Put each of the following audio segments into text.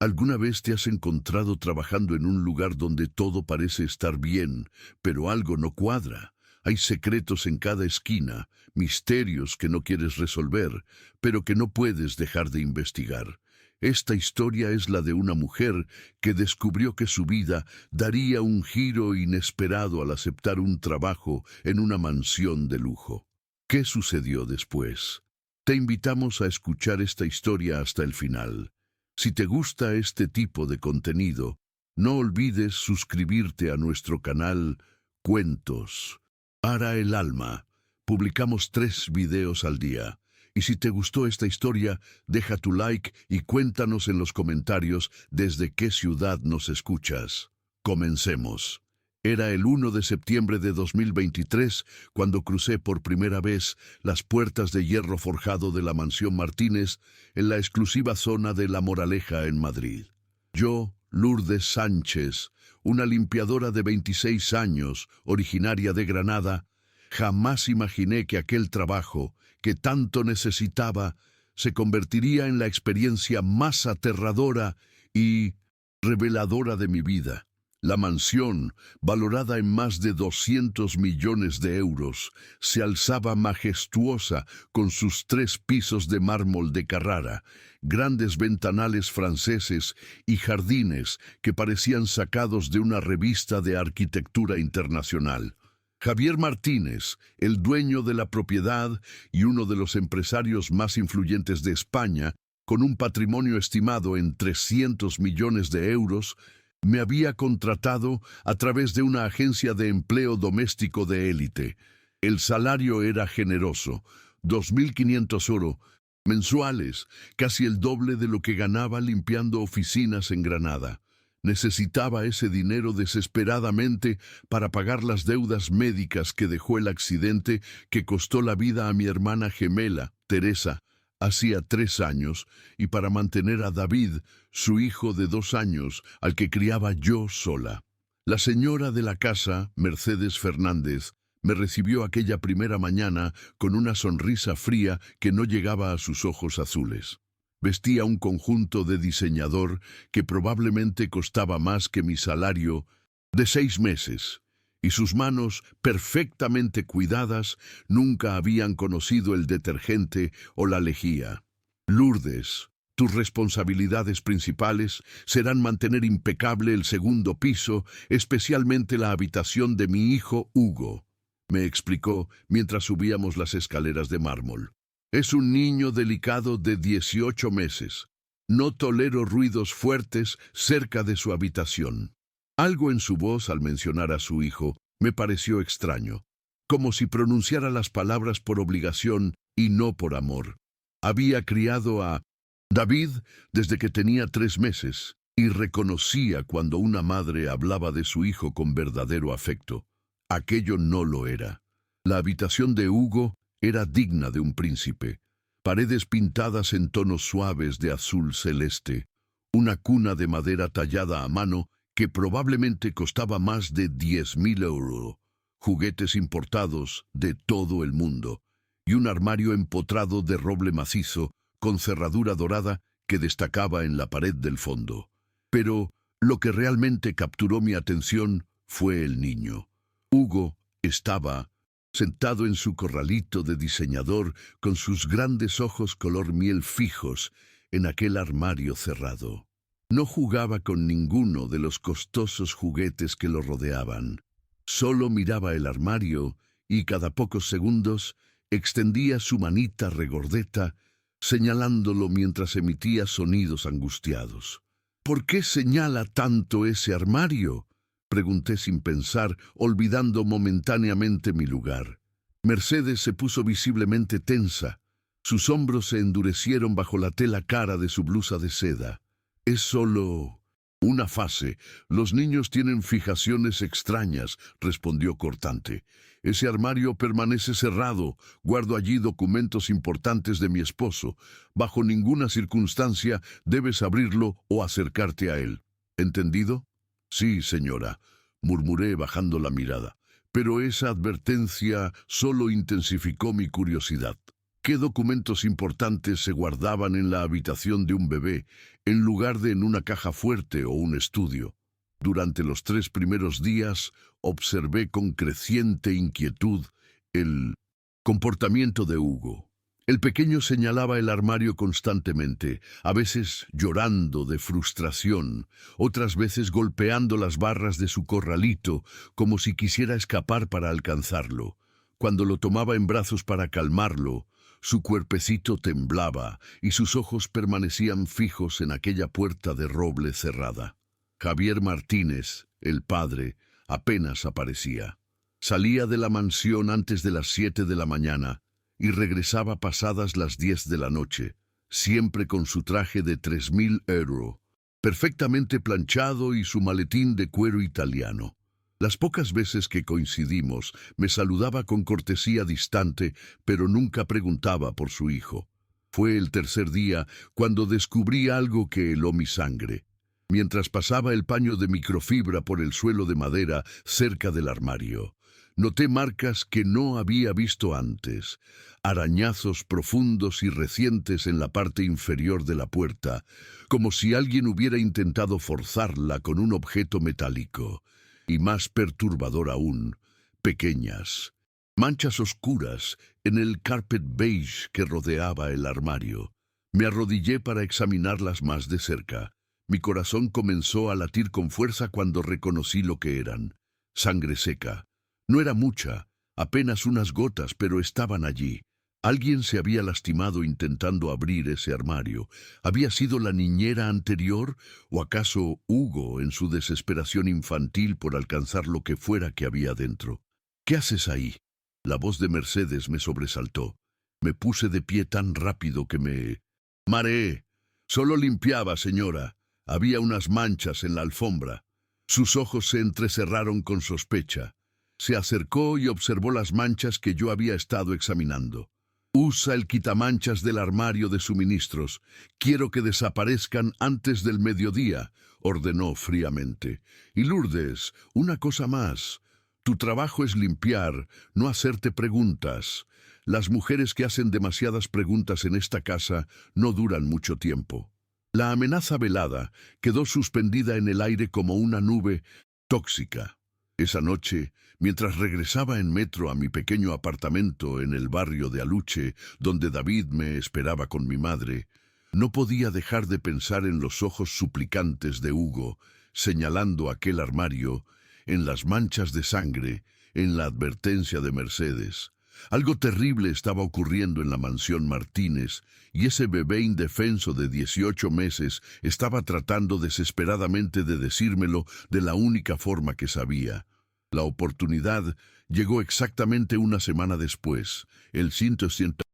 ¿Alguna vez te has encontrado trabajando en un lugar donde todo parece estar bien, pero algo no cuadra? Hay secretos en cada esquina, misterios que no quieres resolver, pero que no puedes dejar de investigar. Esta historia es la de una mujer que descubrió que su vida daría un giro inesperado al aceptar un trabajo en una mansión de lujo. ¿Qué sucedió después? Te invitamos a escuchar esta historia hasta el final. Si te gusta este tipo de contenido, no olvides suscribirte a nuestro canal Cuentos para el Alma. Publicamos 3 videos al día. Y si te gustó esta historia, deja tu like y cuéntanos en los comentarios desde qué ciudad nos escuchas. Comencemos. Era el 1 de septiembre de 2023 cuando crucé por primera vez las puertas de hierro forjado de la Mansión Martínez en la exclusiva zona de La Moraleja en Madrid. Yo, Lourdes Sánchez, una limpiadora de 26 años, originaria de Granada, jamás imaginé que aquel trabajo, que tanto necesitaba, se convertiría en la experiencia más aterradora y reveladora de mi vida. La mansión, valorada en más de 200 millones de euros, se alzaba majestuosa con sus 3 pisos de mármol de Carrara, grandes ventanales franceses y jardines que parecían sacados de una revista de arquitectura internacional. Javier Martínez, el dueño de la propiedad y uno de los empresarios más influyentes de España, con un patrimonio estimado en 300 millones de euros, me había contratado a través de una agencia de empleo doméstico de élite. El salario era generoso, 2.500 euros mensuales, casi el doble de lo que ganaba limpiando oficinas en Granada. Necesitaba ese dinero desesperadamente para pagar las deudas médicas que dejó el accidente que costó la vida a mi hermana gemela, Teresa, hacía 3 años, y para mantener a David, su hijo de 2 años, al que criaba yo sola. La señora de la casa, Mercedes Fernández, me recibió aquella primera mañana con una sonrisa fría que no llegaba a sus ojos azules. Vestía un conjunto de diseñador que probablemente costaba más que mi salario de 6 meses. Y sus manos, perfectamente cuidadas, nunca habían conocido el detergente o la lejía. Lourdes, tus responsabilidades principales serán mantener impecable el 2.º piso, especialmente la habitación de mi hijo Hugo, me explicó mientras subíamos las escaleras de mármol. Es un niño delicado de 18 meses. No tolero ruidos fuertes cerca de su habitación. Algo en su voz al mencionar a su hijo me pareció extraño, como si pronunciara las palabras por obligación y no por amor. Había criado a David desde que tenía 3 meses y reconocía cuando una madre hablaba de su hijo con verdadero afecto. Aquello no lo era. La habitación de Hugo era digna de un príncipe. Paredes pintadas en tonos suaves de azul celeste, una cuna de madera tallada a mano que probablemente costaba más de 10.000 euros, juguetes importados de todo el mundo, y un armario empotrado de roble macizo con cerradura dorada que destacaba en la pared del fondo. Pero lo que realmente capturó mi atención fue el niño. Hugo estaba sentado en su corralito de diseñador con sus grandes ojos color miel fijos en aquel armario cerrado. No jugaba con ninguno de los costosos juguetes que lo rodeaban. Solo miraba el armario y cada pocos segundos extendía su manita regordeta, señalándolo mientras emitía sonidos angustiados. ¿Por qué señala tanto ese armario?, pregunté sin pensar, olvidando momentáneamente mi lugar. Mercedes se puso visiblemente tensa. Sus hombros se endurecieron bajo la tela cara de su blusa de seda. Es solo una fase. Los niños tienen fijaciones extrañas, respondió cortante. Ese armario permanece cerrado. Guardo allí documentos importantes de mi esposo. Bajo ninguna circunstancia debes abrirlo o acercarte a él. ¿Entendido? Sí, señora, murmuré bajando la mirada, pero esa advertencia solo intensificó mi curiosidad. qué documentos importantes se guardaban en la habitación de un bebé, en lugar de en una caja fuerte o un estudio. Durante los 3 primeros días observé con creciente inquietud el comportamiento de Hugo. El pequeño señalaba el armario constantemente, a veces llorando de frustración, otras veces golpeando las barras de su corralito, como si quisiera escapar para alcanzarlo. Cuando lo tomaba en brazos para calmarlo, su cuerpecito temblaba y sus ojos permanecían fijos en aquella puerta de roble cerrada. Javier Martínez, el padre, apenas aparecía. Salía de la mansión antes de las 7 de la mañana y regresaba pasadas las 10 de la noche, siempre con su traje de 3.000 euros, perfectamente planchado y su maletín de cuero italiano. Las pocas veces que coincidimos, me saludaba con cortesía distante, pero nunca preguntaba por su hijo. Fue el tercer día cuando descubrí algo que heló mi sangre. Mientras pasaba el paño de microfibra por el suelo de madera cerca del armario, noté marcas que no había visto antes, arañazos profundos y recientes en la parte inferior de la puerta, como si alguien hubiera intentado forzarla con un objeto metálico. Y más perturbador aún, pequeñas, manchas oscuras en el carpet beige que rodeaba el armario. Me arrodillé para examinarlas más de cerca. Mi corazón comenzó a latir con fuerza cuando reconocí lo que eran. Sangre seca. No era mucha, apenas unas gotas, pero estaban allí. Alguien se había lastimado intentando abrir ese armario. ¿Había sido la niñera anterior o acaso Hugo en su desesperación infantil por alcanzar lo que fuera que había dentro? ¿Qué haces ahí? La voz de Mercedes me sobresaltó. Me puse de pie tan rápido que me mareé. Solo limpiaba, señora. Había unas manchas en la alfombra. Sus ojos se entrecerraron con sospecha. Se acercó y observó las manchas que yo había estado examinando. Usa el quitamanchas del armario de suministros. Quiero que desaparezcan antes del mediodía, ordenó fríamente. Y Lourdes, una cosa más. Tu trabajo es limpiar, no hacerte preguntas. Las mujeres que hacen demasiadas preguntas en esta casa no duran mucho tiempo. La amenaza velada quedó suspendida en el aire como una nube tóxica. Esa noche, mientras regresaba en metro a mi pequeño apartamento en el barrio de Aluche, donde David me esperaba con mi madre, no podía dejar de pensar en los ojos suplicantes de Hugo, señalando aquel armario, en las manchas de sangre, en la advertencia de Mercedes. Algo terrible estaba ocurriendo en la mansión Martínez, y ese bebé indefenso de 18 meses estaba tratando desesperadamente de decírmelo de la única forma que sabía. La oportunidad llegó exactamente una semana después, el 180,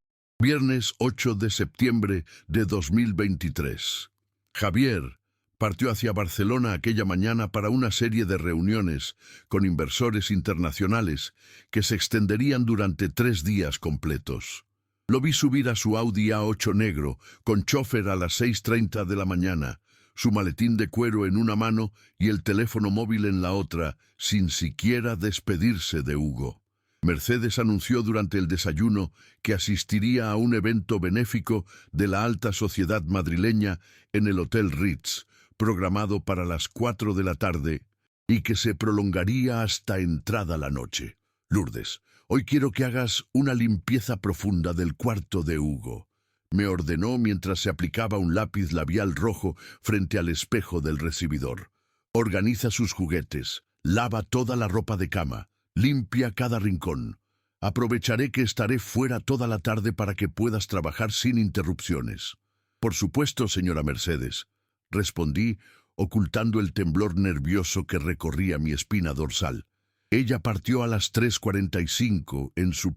viernes 8 de septiembre de 2023. Javier partió hacia Barcelona aquella mañana para una serie de reuniones con inversores internacionales que se extenderían durante 3 días completos. Lo vi subir a su Audi A8 negro, con chofer a las 6:30 de la mañana, su maletín de cuero en una mano y el teléfono móvil en la otra, sin siquiera despedirse de Hugo. Mercedes anunció durante el desayuno que asistiría a un evento benéfico de la alta sociedad madrileña en el Hotel Ritz, programado para las 4 de la tarde y que se prolongaría hasta entrada la noche. Lourdes, hoy quiero que hagas una limpieza profunda del cuarto de Hugo, me ordenó mientras se aplicaba un lápiz labial rojo frente al espejo del recibidor. Organiza sus juguetes, lava toda la ropa de cama, limpia cada rincón. Aprovecharé que estaré fuera toda la tarde para que puedas trabajar sin interrupciones. Por supuesto, señora Mercedes, respondí, ocultando el temblor nervioso que recorría mi espina dorsal. Ella partió a las 3:45 en su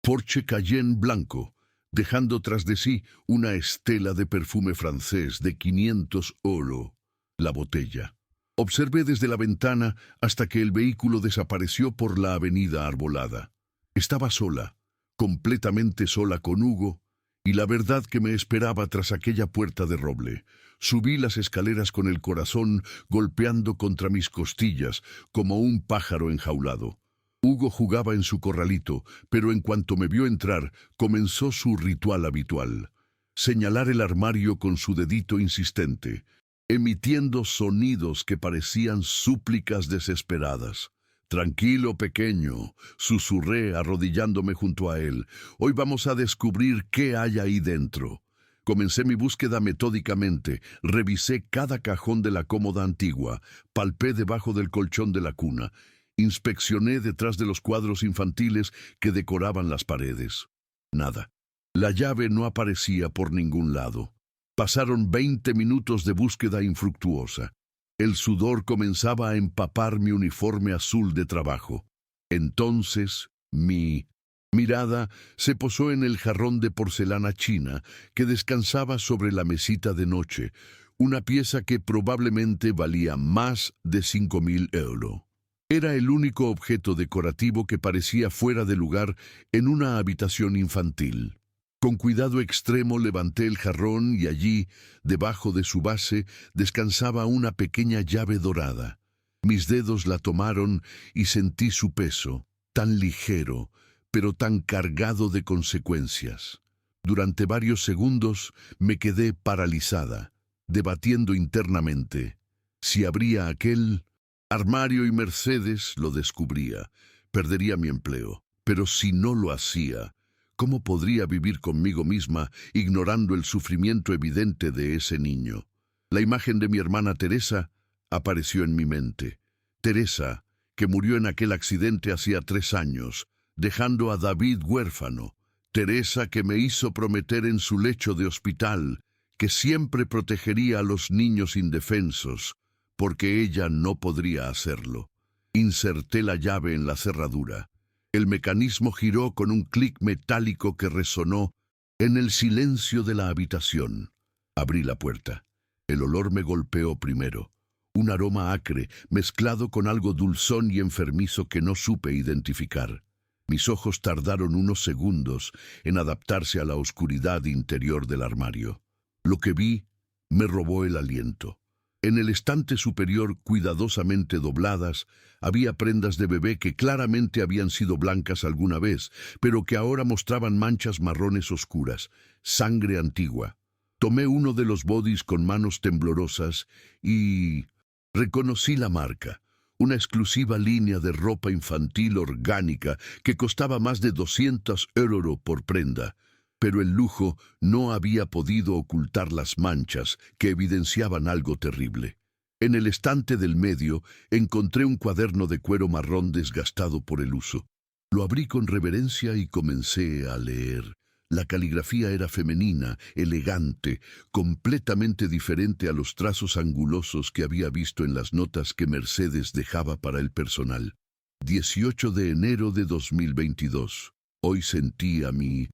Porsche Cayenne blanco, dejando tras de sí una estela de perfume francés de 500 €, la botella. Observé desde la ventana hasta que el vehículo desapareció por la avenida arbolada. Estaba sola, completamente sola con Hugo, y la verdad que me esperaba tras aquella puerta de roble. Subí las escaleras con el corazón golpeando contra mis costillas como un pájaro enjaulado. Hugo jugaba en su corralito, pero en cuanto me vio entrar, comenzó su ritual habitual: señalar el armario con su dedito insistente, emitiendo sonidos que parecían súplicas desesperadas. «Tranquilo, pequeño», susurré arrodillándome junto a él. «Hoy vamos a descubrir qué hay ahí dentro». Comencé mi búsqueda metódicamente, revisé cada cajón de la cómoda antigua, palpé debajo del colchón de la cuna, inspeccioné detrás de los cuadros infantiles que decoraban las paredes. Nada. La llave no aparecía por ningún lado. Pasaron 20 minutos de búsqueda infructuosa. El sudor comenzaba a empapar mi uniforme azul de trabajo. Entonces, mi mirada se posó en el jarrón de porcelana china que descansaba sobre la mesita de noche, una pieza que probablemente valía más de 5.000 euros. Era el único objeto decorativo que parecía fuera de lugar en una habitación infantil. Con cuidado extremo levanté el jarrón y allí, debajo de su base, descansaba una pequeña llave dorada. Mis dedos la tomaron y sentí su peso, tan ligero, pero tan cargado de consecuencias. Durante varios segundos me quedé paralizada, debatiendo internamente. Si abría aquel armario y Mercedes lo descubría, perdería mi empleo. Pero si no lo hacía, ¿cómo podría vivir conmigo misma ignorando el sufrimiento evidente de ese niño? La imagen de mi hermana Teresa apareció en mi mente. Teresa, que murió en aquel accidente hacía 3 años, dejando a David huérfano. Teresa, que me hizo prometer en su lecho de hospital que siempre protegería a los niños indefensos, porque ella no podría hacerlo. Inserté la llave en la cerradura. El mecanismo giró con un clic metálico que resonó en el silencio de la habitación. Abrí la puerta. El olor me golpeó primero. Un aroma acre, mezclado con algo dulzón y enfermizo que no supe identificar. Mis ojos tardaron unos segundos en adaptarse a la oscuridad interior del armario. Lo que vi me robó el aliento. En el estante superior, cuidadosamente dobladas, había prendas de bebé que claramente habían sido blancas alguna vez, pero que ahora mostraban manchas marrones oscuras, sangre antigua. Tomé uno de los bodys con manos temblorosas y reconocí la marca. Una exclusiva línea de ropa infantil orgánica que costaba más de 200 euros por prenda. Pero el lujo no había podido ocultar las manchas que evidenciaban algo terrible. En el estante del medio encontré un cuaderno de cuero marrón desgastado por el uso. Lo abrí con reverencia y comencé a leer. La caligrafía era femenina, elegante, completamente diferente a los trazos angulosos que había visto en las notas que Mercedes dejaba para el personal. 18 de enero de 2022. Hoy sentí a mi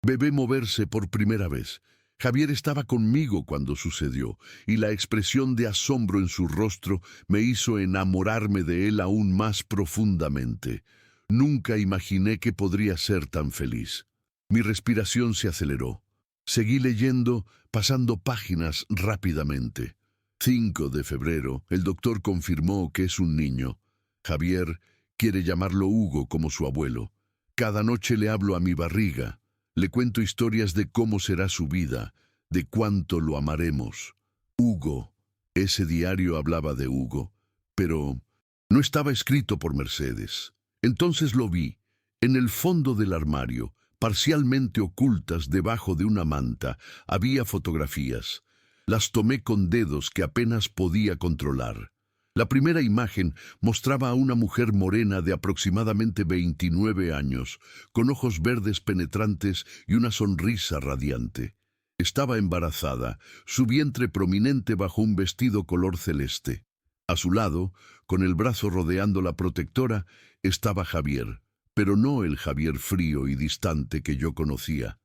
bebé moverse por primera vez. Javier estaba conmigo cuando sucedió, y la expresión de asombro en su rostro me hizo enamorarme de él aún más profundamente. Nunca imaginé que podría ser tan feliz. Mi respiración se aceleró. Seguí leyendo, pasando páginas rápidamente. 5 de febrero, el doctor confirmó que es un niño. Javier quiere llamarlo Hugo como su abuelo. Cada noche le hablo a mi barriga. Le cuento historias de cómo será su vida, de cuánto lo amaremos. Hugo. Ese diario hablaba de Hugo, pero no estaba escrito por Mercedes. Entonces lo vi, en el fondo del armario, parcialmente ocultas debajo de una manta, había fotografías. Las tomé con dedos que apenas podía controlar. La primera imagen mostraba a una mujer morena de aproximadamente 29 años, con ojos verdes penetrantes y una sonrisa radiante. Estaba embarazada, su vientre prominente bajo un vestido color celeste. A su lado, con el brazo rodeando la protectora, estaba Javier, pero no el Javier frío y distante que yo conocía.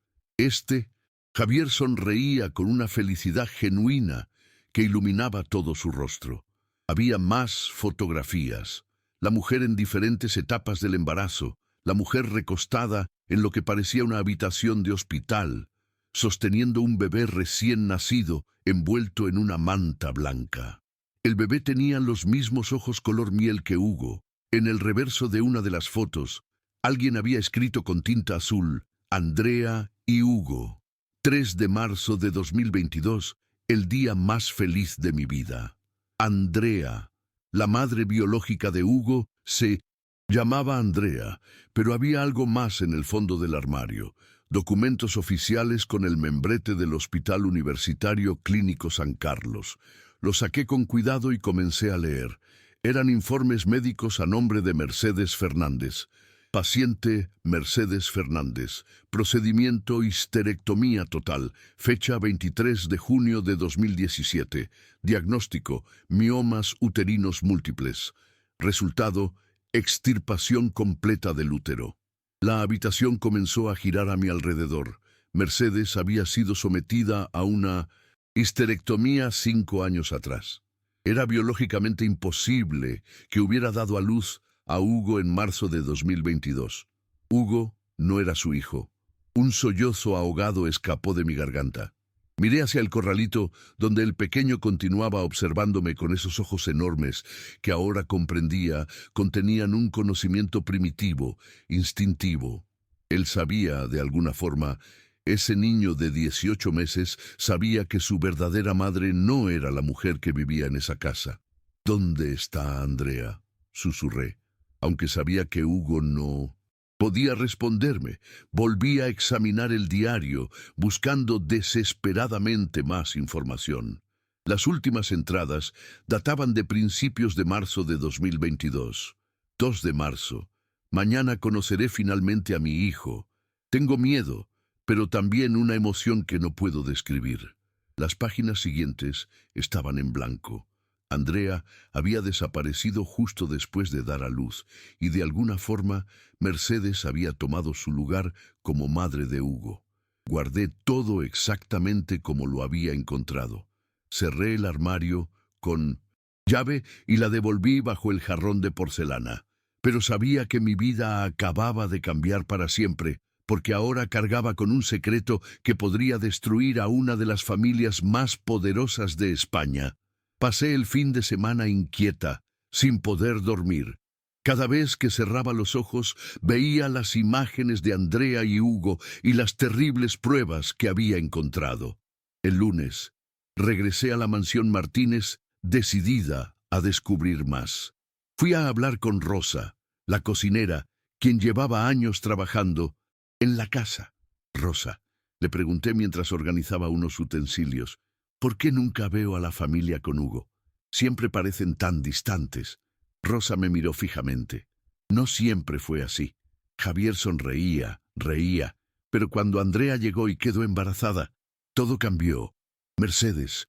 Javier sonreía con una felicidad genuina que iluminaba todo su rostro. Había más fotografías. La mujer en diferentes etapas del embarazo, la mujer recostada en lo que parecía una habitación de hospital, sosteniendo un bebé recién nacido envuelto en una manta blanca. El bebé tenía los mismos ojos color miel que Hugo, En el reverso de una de las fotos, alguien había escrito con tinta azul, Andrea y Hugo. 3 de marzo de 2022, el día más feliz de mi vida. Andrea, la madre biológica de Hugo, se llamaba Andrea, pero había algo más en el fondo del armario. Documentos oficiales con el membrete del Hospital Universitario Clínico San Carlos. Los saqué con cuidado y comencé a leer. Eran informes médicos a nombre de Mercedes Fernández. Paciente Mercedes Fernández. Procedimiento histerectomía total. Fecha 23 de junio de 2017. Diagnóstico: miomas uterinos múltiples. Resultado: extirpación completa del útero. La habitación comenzó a girar a mi alrededor. Mercedes había sido sometida a una histerectomía 5 años atrás. Era biológicamente imposible que hubiera dado a luz a Hugo en marzo de 2022. Hugo no era su hijo. Un sollozo ahogado escapó de mi garganta. Miré hacia el corralito, donde el pequeño continuaba observándome con esos ojos enormes que ahora comprendía contenían un conocimiento primitivo, instintivo. Él sabía, de alguna forma, ese niño de 18 meses sabía que su verdadera madre no era la mujer que vivía en esa casa. ¿Dónde está Andrea?, susurré. Aunque sabía que Hugo no podía responderme, volví a examinar el diario, buscando desesperadamente más información. Las últimas entradas databan de principios de marzo de 2022. 2 de marzo. Mañana conoceré finalmente a mi hijo. Tengo miedo, pero también una emoción que no puedo describir. Las páginas siguientes estaban en blanco. Andrea había desaparecido justo después de dar a luz, y de alguna forma Mercedes había tomado su lugar como madre de Hugo. Guardé todo exactamente como lo había encontrado. Cerré el armario con llave y la devolví bajo el jarrón de porcelana. Pero sabía que mi vida acababa de cambiar para siempre, porque ahora cargaba con un secreto que podría destruir a una de las familias más poderosas de España. Pasé el fin de semana inquieta, sin poder dormir. Cada vez que cerraba los ojos, veía las imágenes de Andrea y Hugo y las terribles pruebas que había encontrado. El lunes, regresé a la mansión Martínez, decidida a descubrir más. Fui a hablar con Rosa, la cocinera, quien llevaba años trabajando en la casa. Rosa, le pregunté mientras organizaba unos utensilios, ¿por qué nunca veo a la familia con Hugo? Siempre parecen tan distantes. Rosa me miró fijamente. No siempre fue así. Javier sonreía, reía, pero cuando Andrea llegó y quedó embarazada, todo cambió. Mercedes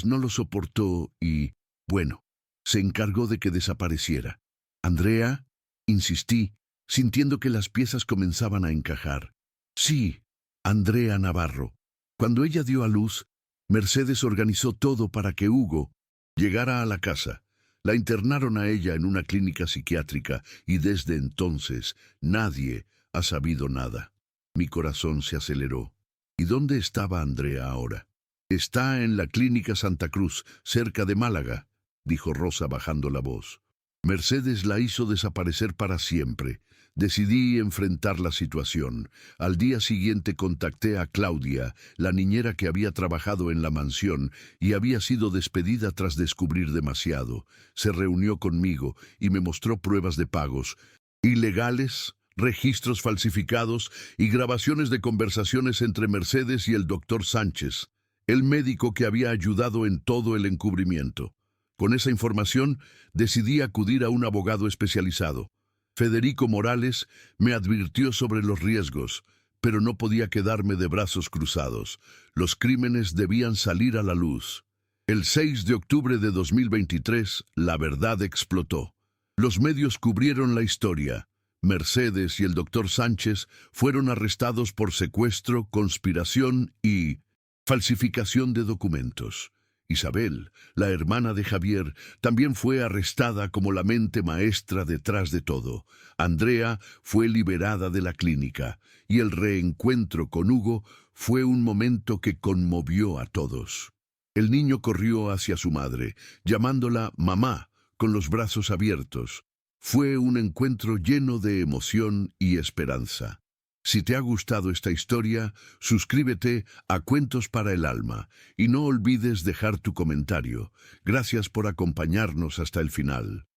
no lo soportó y, bueno, se encargó de que desapareciera. Andrea, insistí, sintiendo que las piezas comenzaban a encajar. Sí, Andrea Navarro. Cuando ella dio a luz, Mercedes organizó todo para que Hugo llegara a la casa. La internaron a ella en una clínica psiquiátrica y desde entonces nadie ha sabido nada. Mi corazón se aceleró. ¿Y dónde estaba Andrea ahora? Está en la clínica Santa Cruz, cerca de Málaga, dijo Rosa bajando la voz. Mercedes la hizo desaparecer para siempre. Decidí enfrentar la situación. Al día siguiente contacté a Claudia, la niñera que había trabajado en la mansión y había sido despedida tras descubrir demasiado. Se reunió conmigo y me mostró pruebas de pagos ilegales, registros falsificados y grabaciones de conversaciones entre Mercedes y el doctor Sánchez, el médico que había ayudado en todo el encubrimiento. Con esa información decidí acudir a un abogado especializado. Federico Morales me advirtió sobre los riesgos, pero no podía quedarme de brazos cruzados. Los crímenes debían salir a la luz. El 6 de octubre de 2023, la verdad explotó. Los medios cubrieron la historia. Mercedes y el doctor Sánchez fueron arrestados por secuestro, conspiración y falsificación de documentos. Isabel, la hermana de Javier, también fue arrestada como la mente maestra detrás de todo. Andrea fue liberada de la clínica y el reencuentro con Hugo fue un momento que conmovió a todos. El niño corrió hacia su madre, llamándola mamá, con los brazos abiertos. Fue un encuentro lleno de emoción y esperanza. Si te ha gustado esta historia, suscríbete a Cuentos para el Alma y no olvides dejar tu comentario. Gracias por acompañarnos hasta el final.